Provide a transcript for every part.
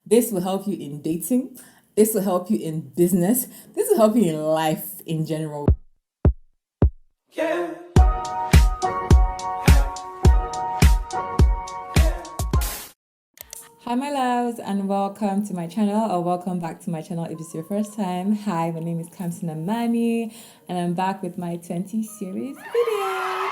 This will help you in dating. This will help you in business. This will help you in life in general. Yeah. Hi my loves, and welcome to my channel, or welcome back to my channel if it's your first time. Hi, my name is kamsinnamani and I'm back with my 20 series video.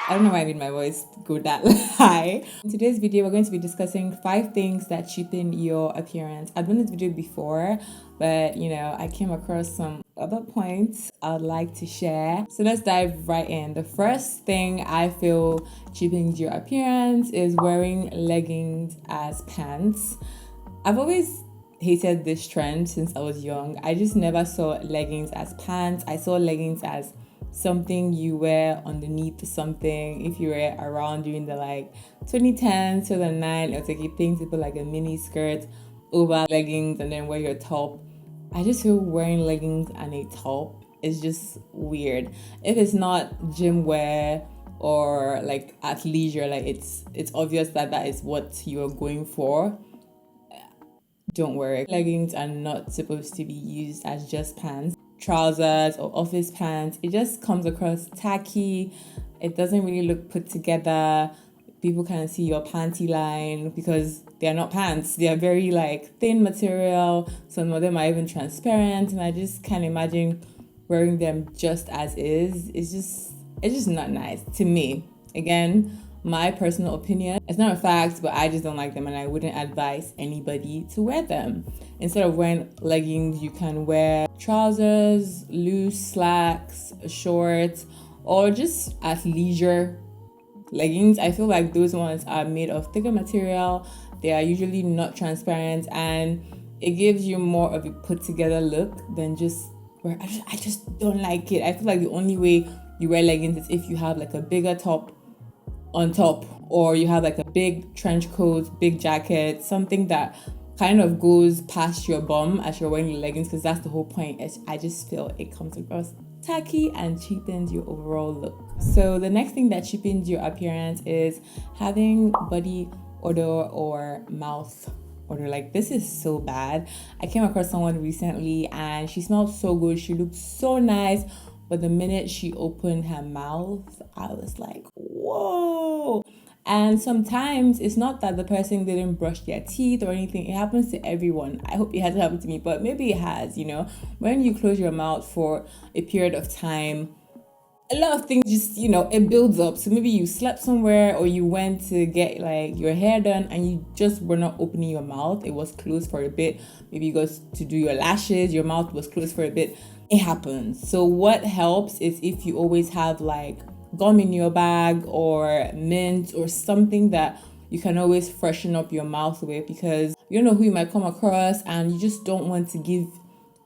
I don't know why I made my voice go that high. In today's video, we're going to be discussing 5 things that cheapen your appearance. I've done this video before, but I came across some other points I'd like to share. So let's dive right in. The first thing I feel cheapens your appearance is wearing leggings as pants. I've always hated this trend since I was young. I just never saw leggings as pants. I saw leggings as something you wear underneath something. If you were around during the 2010s, 2009, it was like a thing to put like a mini skirt over leggings and then wear your top. I just feel wearing leggings and a top is just weird. If it's not gym wear or like athleisure, like it's obvious that that is what you're going for, don't wear it. Leggings are not supposed to be used as just pants. Trousers or office pants, it just comes across tacky. It doesn't really look put together. People can see your panty line because they are not pants. They are very thin material. Some of them are even transparent, and I just can't imagine wearing them just as is. It's just not nice to me. Again, my personal opinion. It's not a fact, but I just don't like them and I wouldn't advise anybody to wear them. Instead of wearing leggings, you can wear trousers, loose slacks, shorts, or just athleisure leggings. I feel like those ones are made of thicker material. They are usually not transparent and it gives you more of a put together look than just wear. I just don't like it. I feel like the only way you wear leggings is if you have a bigger top on top, or you have a big trench coat, big jacket, something that kind of goes past your bum as you're wearing the leggings, because that's the whole point. I just feel it comes across tacky and cheapens your overall look. So the next thing that cheapens your appearance is having body odor or mouth odor. This is so bad. I came across someone recently and she smelled so good, she looked so nice, but the minute she opened her mouth, I was like, whoa. And sometimes it's not that the person didn't brush their teeth or anything. It happens to everyone. I hope it hasn't happened to me, but maybe it has, When you close your mouth for a period of time, a lot of things just, it builds up. So maybe you slept somewhere or you went to get your hair done and you just were not opening your mouth. It was closed for a bit. Maybe you got to do your lashes, your mouth was closed for a bit. It happens. So what helps is if you always have gum in your bag or mint or something that you can always freshen up your mouth with, because you don't know who you might come across and you just don't want to give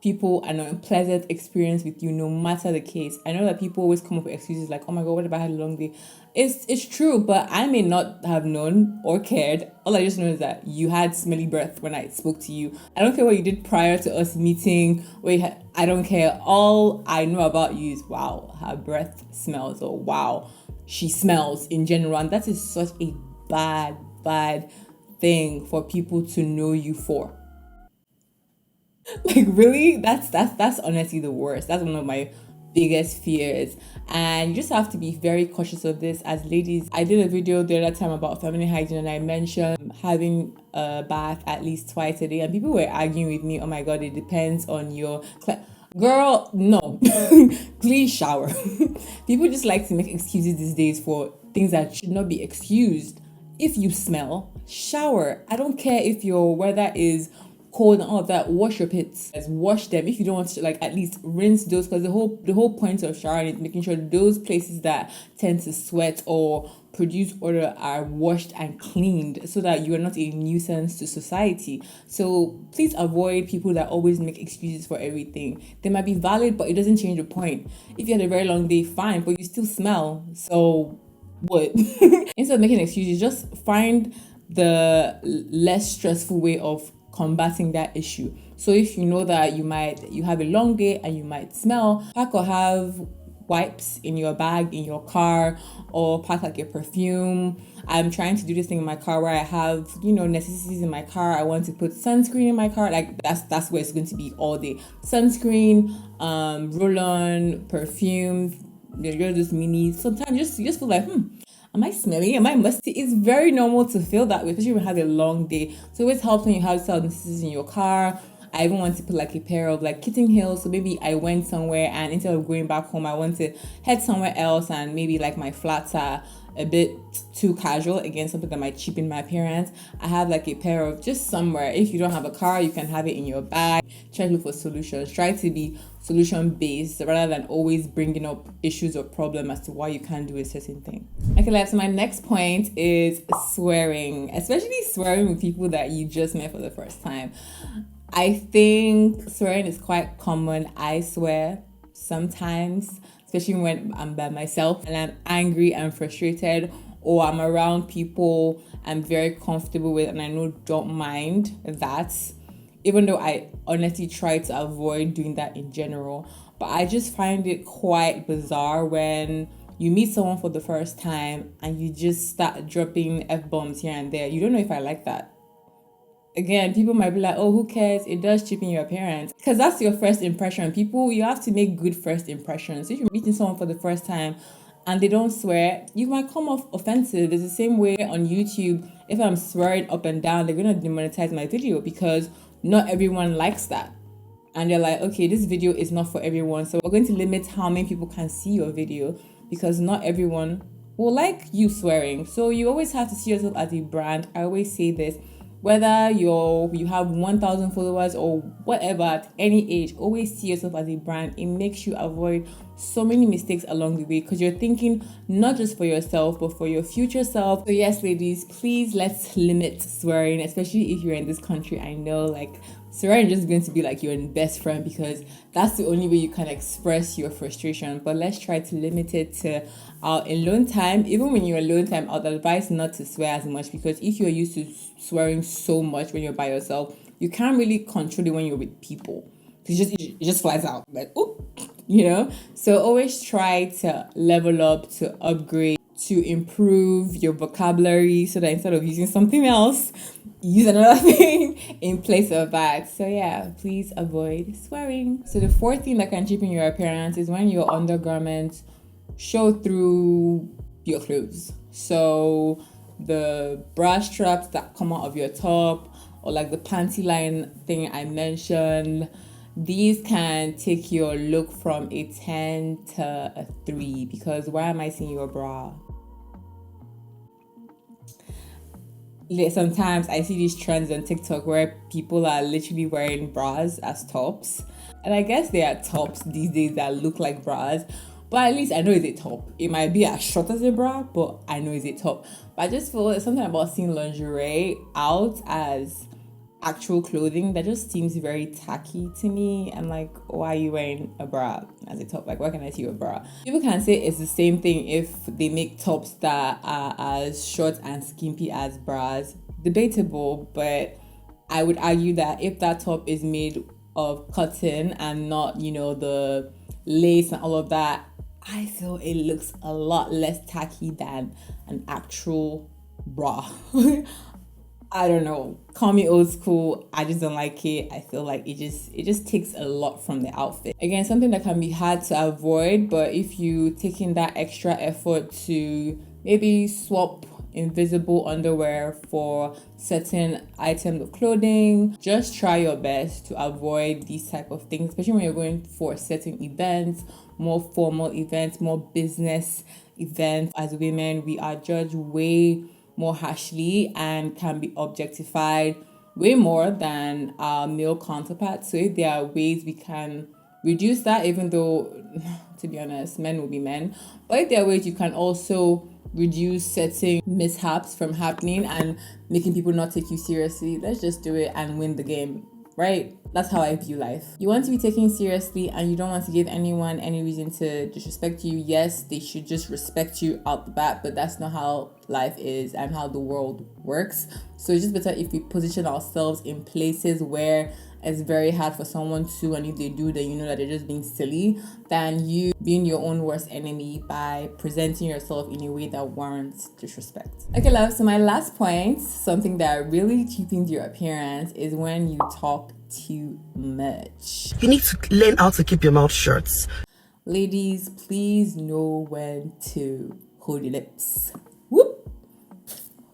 people an unpleasant experience with you, no matter the case. I know that people always come up with excuses like, oh my god, what if I had a long day? It's true, but I may not have known or cared. All I just know is that you had smelly breath when I spoke to you. I don't care what you did prior to us meeting. I don't care. All I know about you is, wow, her breath smells, or wow, she smells in general. And that is such a bad thing for people to know you for. Really, that's honestly the worst. That's one of my biggest fears, and you just have to be very cautious of this as ladies. I did a video the other time about feminine hygiene and I mentioned having a bath at least twice a day, and people were arguing with me, oh my god, it depends on your girl, no. Please shower. People just like to make excuses these days for things that should not be excused. If you smell, shower. I don't care if your weather is cold and all of that. Wash your pits, wash them. If you don't want to, at least rinse those, because the whole point of showering is making sure those places that tend to sweat or produce odor are washed and cleaned, so that you are not a nuisance to society. So please avoid people that always make excuses for everything. They might be valid, but it doesn't change the point. If you had a very long day, fine, but you still smell, so what? Instead of making excuses, just find the less stressful way of combating that issue. So if you know that you have a long day and you might smell, pack or have wipes in your bag in your car, or pack like a perfume. I'm trying to do this thing in my car where I have, necessities in my car. I want to put sunscreen in my car. Like that's where it's going to be all day. Sunscreen, roll-on, perfume. You're just mini. Sometimes you just feel like, am I smelly? Am I musty? It's very normal to feel that way, especially when you have a long day. So it always helps when you have some necessities in your car. I even want to put like a pair of like kitten heels. So maybe I went somewhere and instead of going back home, I want to head somewhere else, and maybe like my flats are a bit too casual, again, something that might cheapen my appearance. I have like a pair of just somewhere. If you don't have a car, you can have it in your bag. Try to look for solutions. Try to be solution based rather than always bringing up issues or problem as to why you can't do a certain thing. Okay, so my next point is swearing, especially swearing with people that you just met for the first time. I think swearing is quite common. I swear sometimes, especially when I'm by myself and I'm angry and frustrated, or I'm around people I'm very comfortable with and I know don't mind that, even though I honestly try to avoid doing that in general. But I just find it quite bizarre when you meet someone for the first time and you just start dropping F-bombs here and there. You don't know if I like that. Again, people might be like, oh, who cares? It does cheapen your appearance. Because that's your first impression. People, you have to make good first impressions. If you're meeting someone for the first time and they don't swear, you might come off offensive. It's the same way on YouTube. If I'm swearing up and down, they're going to demonetize my video because not everyone likes that. And they're like, okay, this video is not for everyone. So we're going to limit how many people can see your video because not everyone will like you swearing. So you always have to see yourself as a brand. I always say this. Whether you have 1,000 followers or whatever, at any age, always see yourself as a brand. It makes you avoid so many mistakes along the way because you're thinking not just for yourself, but for your future self. So yes, ladies, please let's limit swearing, especially if you're in this country. I know like swearing is just going to be like your best friend because that's the only way you can express your frustration. But let's try to limit it to our alone time. Even when you're alone time, I'd advise not to swear as much because if you're used to swearing so much when you're by yourself, you can't really control it when you're with people. It just flies out like, oh, So always try to level up, to upgrade, to improve your vocabulary so that instead of using something else, use another thing in place of that. So yeah, please avoid swearing. So the fourth thing that can cheapen your appearance is when your undergarments show through your clothes. So the bra straps that come out of your top, or like the panty line thing I mentioned, these can take your look from a 10 to a 3 because why am I seeing your bra? Sometimes I see these trends on TikTok where people are literally wearing bras as tops. And I guess there are tops these days that look like bras. But at least I know it's a top. It might be as short as a bra, but I know it's a top. But I just feel there's something about seeing lingerie out as actual clothing that just seems very tacky to me. I'm like, why are you wearing a bra as a top? Like, why can I see your bra? People can say it's the same thing if they make tops that are as short and skimpy as bras. Debatable, but I would argue that if that top is made of cotton and not, the lace and all of that, I feel it looks a lot less tacky than an actual bra. I don't know. Call me old school. I just don't like it. I feel like it just takes a lot from the outfit. Again, something that can be hard to avoid, but if you take in that extra effort to maybe swap invisible underwear for certain items of clothing, just try your best to avoid these type of things, especially when you're going for certain events, more formal events, more business events. As women, we are judged way more harshly and can be objectified way more than our male counterparts. So if there are ways we can reduce that, even though, to be honest, men will be men, but if there are ways you can also reduce certain mishaps from happening and making people not take you seriously, let's just do it and win the game, right? That's how I view life. You want to be taken seriously and you don't want to give anyone any reason to disrespect you. Yes, they should just respect you out the bat, but that's not how life is and how the world works. So it's just better if we position ourselves in places where it's very hard for someone to, and if they do, then you know that they're just being silly, than you being your own worst enemy by presenting yourself in a way that warrants disrespect. Okay, love, so my last point, something that really cheapens your appearance, is when you talk too much. You need to learn how to keep your mouth shut. Ladies, please know when to hold your lips. Whoop!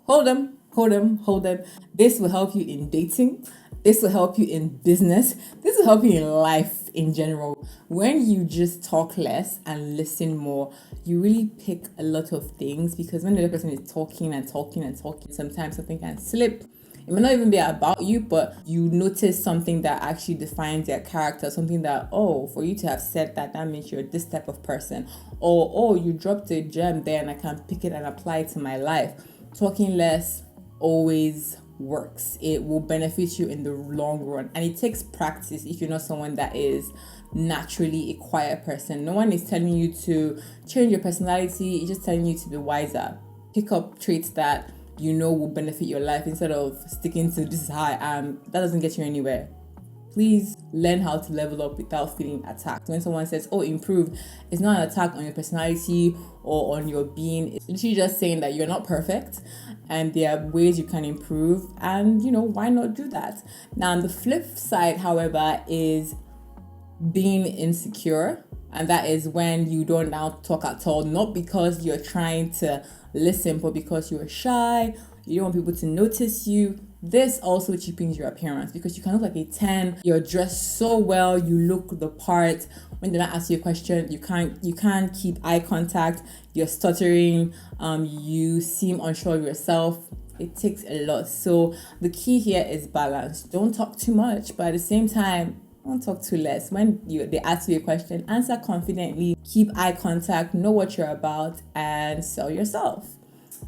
Hold them, hold them, hold them. This will help you in dating. This will help you in business. This will help you in life in general. When you just talk less and listen more, you really pick a lot of things, because when the other person is talking and talking and talking, sometimes something can slip. It may not even be about you, but you notice something that actually defines their character, something that, oh, for you to have said that, that means you're this type of person. Or, oh, you dropped a gem there and I can pick it and apply it to my life. Talking less always works. It will benefit you in the long run. And it takes practice if you're not someone that is naturally a quiet person. No one is telling you to change your personality. It's just telling you to be wiser. Pick up traits that you know will benefit your life instead of sticking to this is how I am. That doesn't get you anywhere. Please learn how to level up without feeling attacked. When someone says, oh, improve, it's not an attack on your personality or on your being. It's literally just saying that you're not perfect and there are ways you can improve, and you know, why not do that? Now, on the flip side, however, is being insecure. And that is when you don't now talk at all, not because you're trying to listen, but because you're shy, you don't want people to notice you. This also cheapens your appearance, because you can look like a 10, you're dressed so well, you look the part. When they don't ask you a question, you can't keep eye contact, you're stuttering, you seem unsure of yourself. It takes a lot. So the key here is balance. Don't talk too much, but at the same time, don't talk too less. When they ask you a question, answer confidently, keep eye contact, know what you're about, and sell yourself.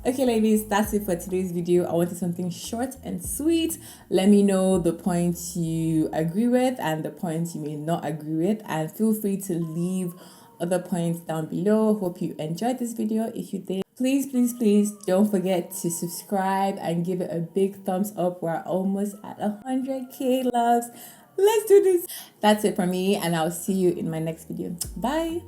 Okay, ladies, that's it for today's video. I wanted something short and sweet. Let me know the points you agree with and the points you may not agree with, and feel free to leave other points down below. Hope you enjoyed this video. If you did, please don't forget to subscribe and give it a big thumbs up. We're almost at 100k loves. Let's do this. That's it for me, and I'll see you in my next video. Bye.